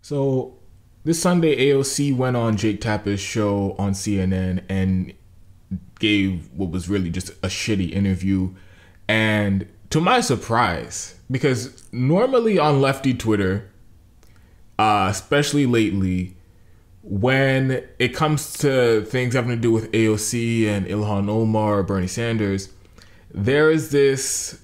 So this Sunday, AOC went on Jake Tapper's show on CNN and gave what was really just a shitty interview. And to my surprise, because normally on lefty Twitter, especially lately, when it comes to things having to do with AOC and Ilhan Omar or Bernie Sanders, there is this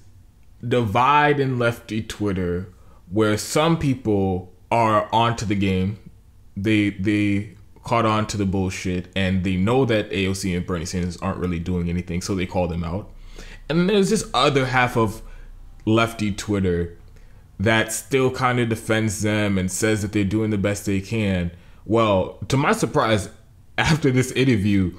divide in lefty Twitter where some people are onto the game. They caught on to the bullshit and they know that AOC and Bernie Sanders aren't really doing anything, so they call them out. And then there's this other half of lefty Twitter that still kind of defends them and says that they're doing the best they can. Well, to my surprise, after this interview,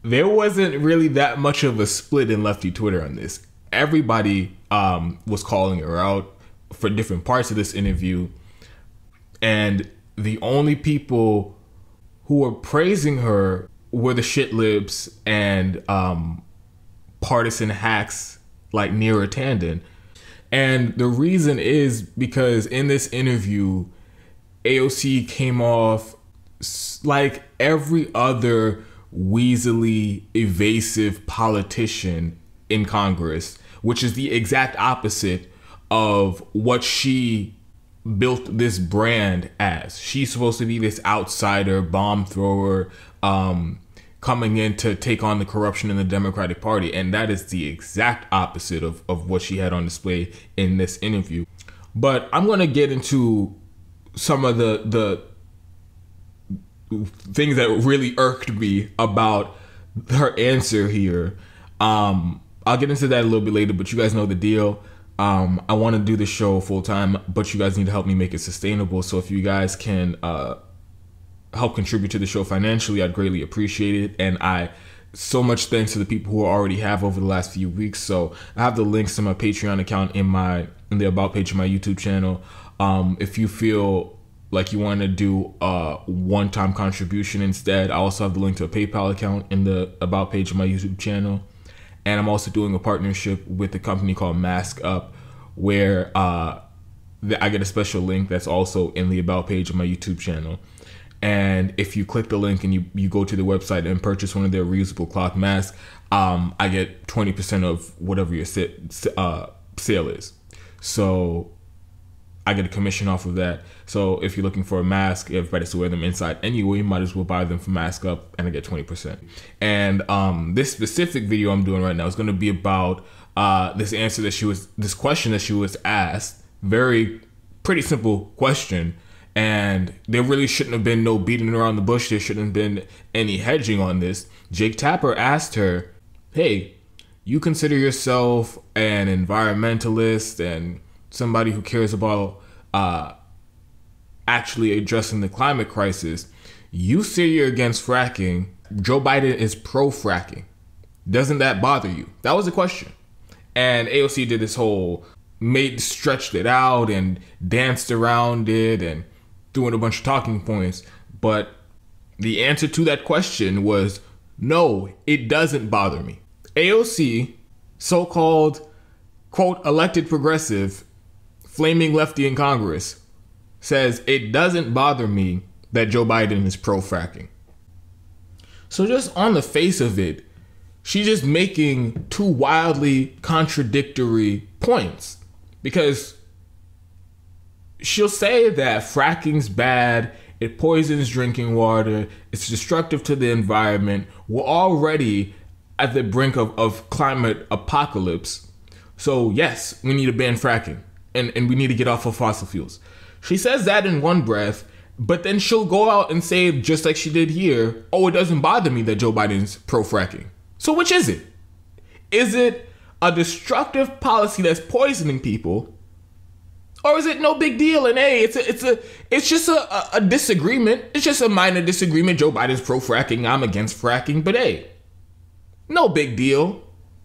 there wasn't really that much of a split in lefty Twitter on this. Everybody was calling her out for different parts of this interview. And the only people who were praising her were the shit libs and partisan hacks like Neera Tanden. And the reason is because in this interview, AOC came off like every other weaselly, evasive politician in Congress, which is the exact opposite of what she built this brand as. She's supposed to be this outsider, bomb thrower, coming in to take on the corruption in the Democratic Party. And that is the exact opposite of what she had on display in this interview. But I'm going to get into some of the things that really irked me about her answer here. I'll get into that a little bit later, but you guys know the deal. I want to do the show full time, but you guys need to help me make it sustainable. So if you guys can help contribute to the show financially, I'd greatly appreciate it. And so much thanks to the people who already have over the last few weeks. So I have the links to my Patreon account in the about page of my YouTube channel. If you feel like you want to do a one-time contribution instead, I also have the link to a PayPal account in the about page of my YouTube channel. And I'm also doing a partnership with a company called Mask Up, where I get a special link that's also in the about page of my YouTube channel. And if you click the link and you go to the website and purchase one of their reusable cloth masks, I get 20% of whatever your sale is. So I get a commission off of that. So if you're looking for a mask, everybody's to wear them inside anyway, you might as well buy them from Mask Up and I get 20%. And this specific video I'm doing right now is going to be about this question that she was asked. Pretty simple question. And there really shouldn't have been no beating around the bush. There shouldn't have been any hedging on this. Jake Tapper asked her, hey, you consider yourself an environmentalist and somebody who cares about actually addressing the climate crisis. You say you're against fracking. Joe Biden is pro-fracking. Doesn't that bother you? That was the question. And AOC did this whole stretched it out and danced around it and threw in a bunch of talking points. But the answer to that question was, no, it doesn't bother me. AOC, so-called, quote, elected progressive, flaming lefty in Congress, says it doesn't bother me that Joe Biden is pro-fracking. So just on the face of it, she's just making two wildly contradictory points. Because she'll say that fracking's bad, it poisons drinking water, it's destructive to the environment. We're already at the brink of climate apocalypse. So yes, we need to ban fracking. And we need to get off of fossil fuels. She says that in one breath, but then she'll go out and say, just like she did here, oh, it doesn't bother me that Joe Biden's pro-fracking. So which is it? Is it a destructive policy that's poisoning people? Or is it no big deal? And hey, it's just a disagreement. It's just a minor disagreement. Joe Biden's pro-fracking, I'm against fracking, but hey, no big deal.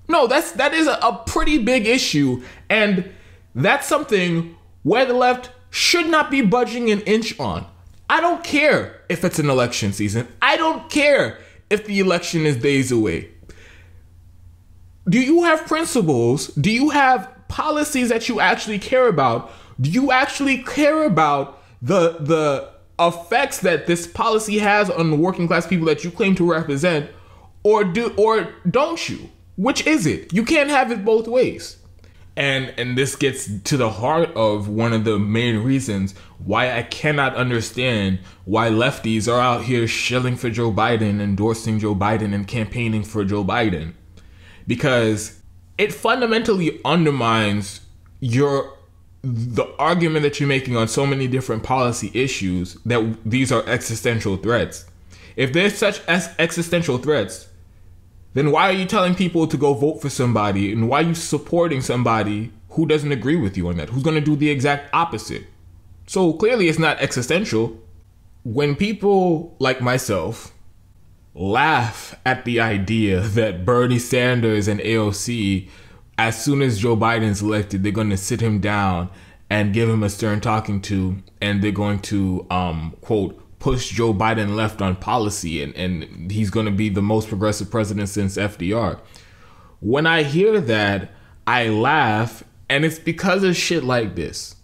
No, that is a pretty big issue. And that's something where the left should not be budging an inch on. I don't care if it's an election season. I don't care if the election is days away. Do you have principles? Do you have policies that you actually care about? Do you actually care about the effects that this policy has on the working class people that you claim to represent, or don't you? Which is it? You can't have it both ways. And this gets to the heart of one of the main reasons why I cannot understand why lefties are out here shilling for Joe Biden, endorsing Joe Biden, and campaigning for Joe Biden. Because it fundamentally undermines the argument that you're making on so many different policy issues that these are existential threats. If there's such existential threats, then why are you telling people to go vote for somebody, and why are you supporting somebody who doesn't agree with you on that, who's going to do the exact opposite? So clearly it's not existential. When people like myself laugh at the idea that Bernie Sanders and AOC, as soon as Joe Biden's elected, they're going to sit him down and give him a stern talking to, and they're going to, quote, push Joe Biden left on policy, and he's going to be the most progressive president since FDR. When I hear that, I laugh, and it's because of shit like this.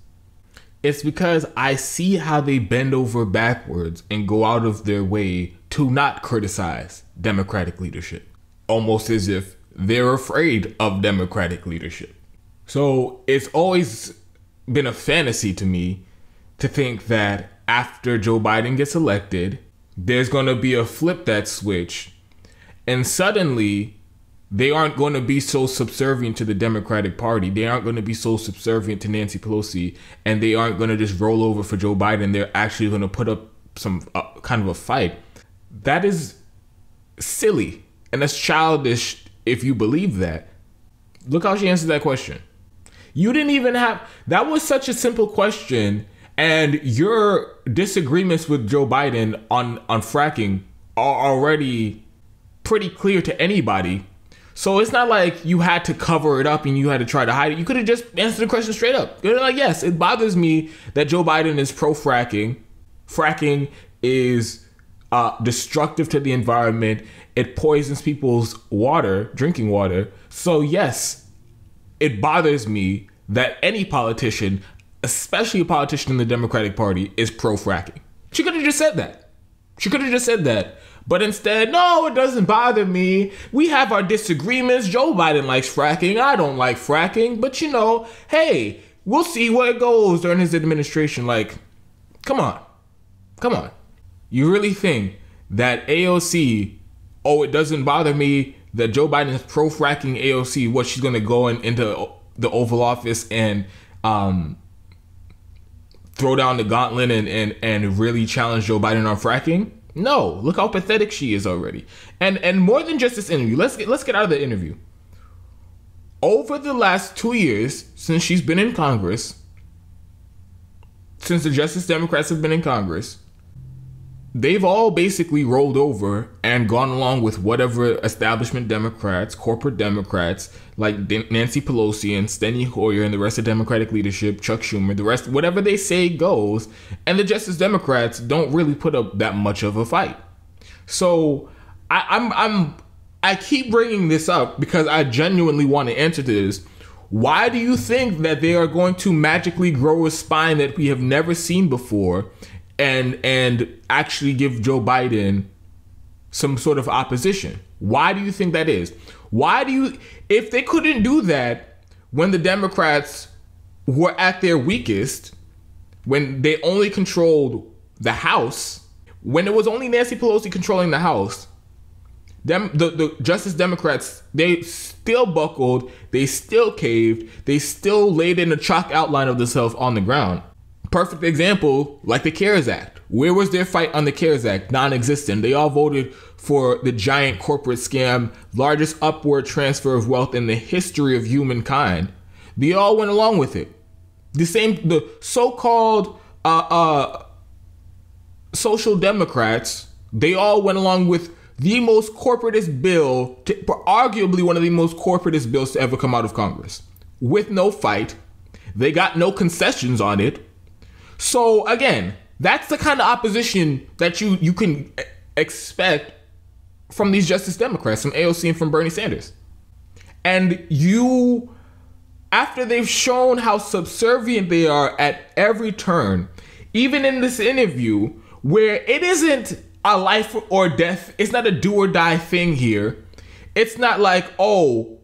It's because I see how they bend over backwards and go out of their way to not criticize Democratic leadership, almost as if they're afraid of Democratic leadership. So it's always been a fantasy to me to think that after Joe Biden gets elected, there's going to be a flip that switch, and suddenly they aren't going to be so subservient to the Democratic Party. They aren't going to be so subservient to Nancy Pelosi, and they aren't going to just roll over for Joe Biden. They're actually going to put up some kind of a fight. That is silly, and that's childish if you believe that. Look how she answered that question. You didn't even have... That was such a simple question, and your disagreements with Joe Biden on fracking are already pretty clear to anybody. So it's not like you had to cover it up and you had to try to hide it. You could have just answered the question straight up. You're like, yes, it bothers me that Joe Biden is pro-fracking. Fracking is destructive to the environment. It poisons people's water, drinking water. So yes, it bothers me that any politician, especially a politician in the Democratic Party, is pro-fracking. She could have just said that. But instead, no, it doesn't bother me. We have our disagreements. Joe Biden likes fracking. I don't like fracking. But hey, we'll see where it goes during his administration. Like, come on. You really think that AOC, it doesn't bother me that Joe Biden is pro-fracking AOC, what she's going to go into the Oval Office and throw down the gauntlet and really challenge Joe Biden on fracking? No, look how pathetic she is already. And more than just this interview, let's get out of the interview. Over the last 2 years, since she's been in Congress, since the Justice Democrats have been in Congress, they've all basically rolled over and gone along with whatever establishment Democrats, corporate Democrats, like Nancy Pelosi and Steny Hoyer and the rest of Democratic leadership, Chuck Schumer, the rest, whatever they say goes. And the Justice Democrats don't really put up that much of a fight. So I keep bringing this up because I genuinely want to answer to this. Why do you think that they are going to magically grow a spine that we have never seen before and actually give Joe Biden some sort of opposition? Why do you think that is? If they couldn't do that when the Democrats were at their weakest, when they only controlled the House, when it was only Nancy Pelosi controlling the House, the Justice Democrats, they still buckled, they still caved, they still laid in a chalk outline of themselves on the ground. Perfect example, like the CARES Act. Where was their fight on the CARES Act? Non-existent. They all voted for the giant corporate scam, largest upward transfer of wealth in the history of humankind. They all went along with it. The so-called social democrats, they all went along with the most corporatist bill, arguably one of the most corporatist bills to ever come out of Congress. With no fight. They got no concessions on it. So again, that's the kind of opposition that you can expect from these Justice Democrats, from AOC and from Bernie Sanders. And you after they've shown how subservient they are at every turn, even in this interview where it isn't a life or death, it's not a do or die thing here. It's not like, oh,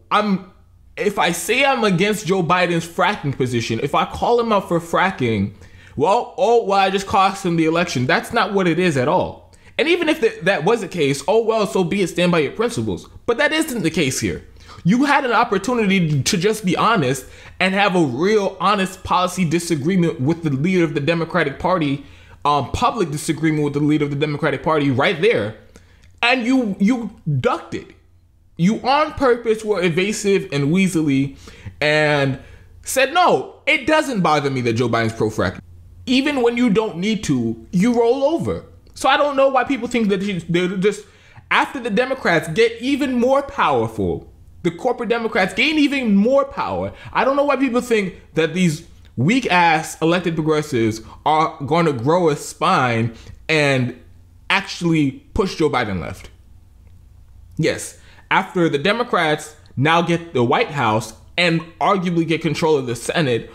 if I say I'm against Joe Biden's fracking position, if I call him out for fracking, I just cost him the election. That's not what it is at all. And even if that was the case, so be it, stand by your principles. But that isn't the case here. You had an opportunity to just be honest and have a real honest policy disagreement with the leader of the Democratic Party, public disagreement with the leader of the Democratic Party right there. And you ducked it. You on purpose were evasive and weaselly and said, no, it doesn't bother me that Joe Biden's pro-fracking. Even when you don't need to, you roll over. So I don't know why people think that they're just, after the Democrats get even more powerful, the corporate Democrats gain even more power, I don't know why people think that these weak-ass elected progressives are going to grow a spine and actually push Joe Biden left. Yes, after the Democrats now get the White House and arguably get control of the Senate,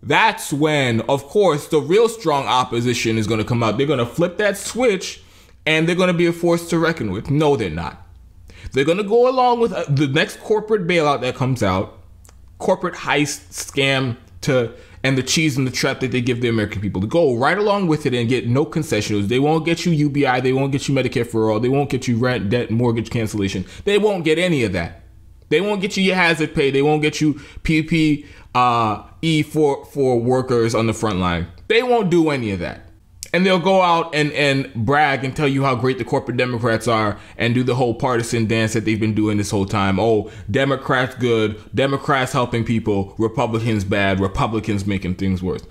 that's when, of course, the real strong opposition is going to come out. They're going to flip that switch and they're going to be a force to reckon with. No, they're not. They're going to go along with the next corporate bailout that comes out, corporate heist scam and the cheese and the trap that they give the American people, to go right along with it and get no concessions. They won't get you UBI. They won't get you Medicare for all. They won't get you rent, debt, mortgage cancellation. They won't get any of that. They won't get you your hazard pay. They won't get you PPE for workers on the front line. They won't do any of that. And they'll go out and brag and tell you how great the corporate Democrats are and do the whole partisan dance that they've been doing this whole time. Oh, Democrats good, Democrats helping people, Republicans bad, Republicans making things worse.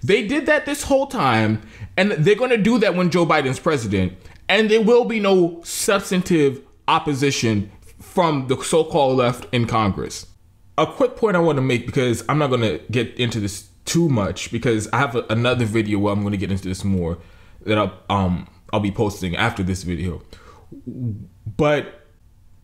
They did that this whole time, and they're going to do that when Joe Biden's president. And there will be no substantive opposition from the so-called left in Congress. A quick point I want to make, because I'm not going to get into this too much, because I have another video where I'm going to get into this more that I'll be posting after this video. But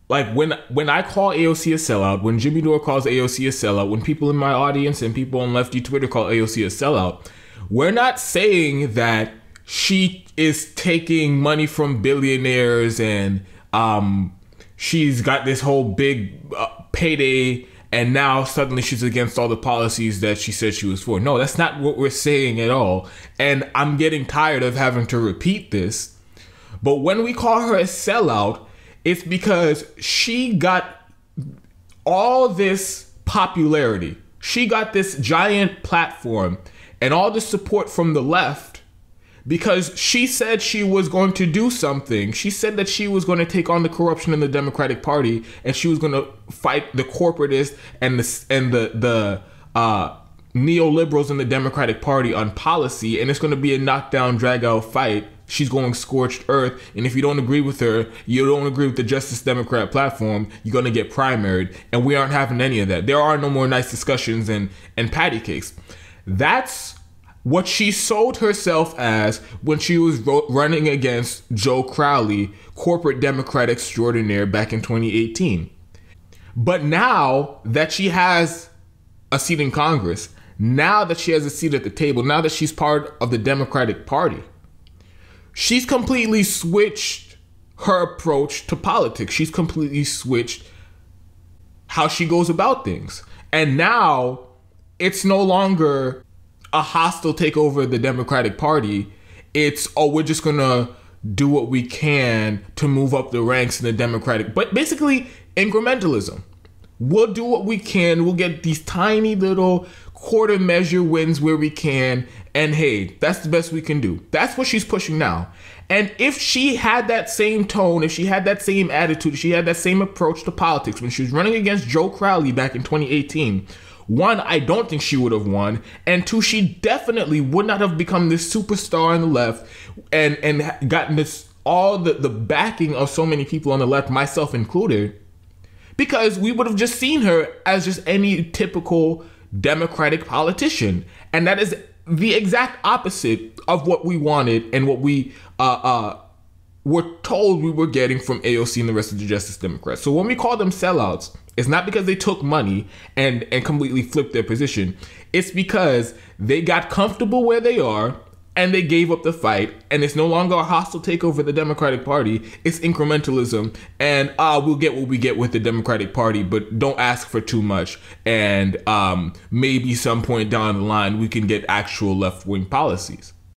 like when I call AOC a sellout, when Jimmy Dore calls AOC a sellout, when people in my audience and people on lefty Twitter call AOC a sellout, we're not saying that she is taking money from billionaires and she's got this whole big payday and now suddenly she's against all the policies that she said she was for. No, that's not what we're saying at all. And I'm getting tired of having to repeat this. But when we call her a sellout, it's because she got all this popularity. She got this giant platform and all the support from the left because she said she was going to do something. She said that she was going to take on the corruption in the Democratic Party and she was going to fight the corporatists and the neoliberals in the Democratic Party on policy, and it's going to be a knockdown, drag-out fight. She's going scorched earth, and if you don't agree with her, you don't agree with the Justice Democrat platform, you're going to get primaried, and we aren't having any of that. There are no more nice discussions and patty cakes. That's what she sold herself as when she was running against Joe Crowley, corporate Democrat extraordinaire, back in 2018. But now that she has a seat in Congress, now that she has a seat at the table, now that she's part of the Democratic Party, she's completely switched her approach to politics. She's completely switched how she goes about things. And now it's no longer a hostile takeover of the Democratic Party. It's, we're just going to do what we can to move up the ranks in the Democratic, but basically incrementalism. We'll do what we can. We'll get these tiny little quarter measure wins where we can. And hey, that's the best we can do. That's what she's pushing now. And if she had that same tone, if she had that same attitude, if she had that same approach to politics when she was running against Joe Crowley back in 2018, one, I don't think she would have won. And two, she definitely would not have become this superstar on the left and gotten this all the backing of so many people on the left, myself included, because we would have just seen her as just any typical Democratic politician. And that is the exact opposite of what we wanted and what we were told we were getting from AOC and the rest of the Justice Democrats. So when we call them sellouts, it's not because they took money and completely flipped their position. It's because they got comfortable where they are and they gave up the fight, and it's no longer a hostile takeover of the Democratic Party. It's incrementalism, and we'll get what we get with the Democratic Party, but don't ask for too much. And maybe some point down the line we can get actual left-wing policies.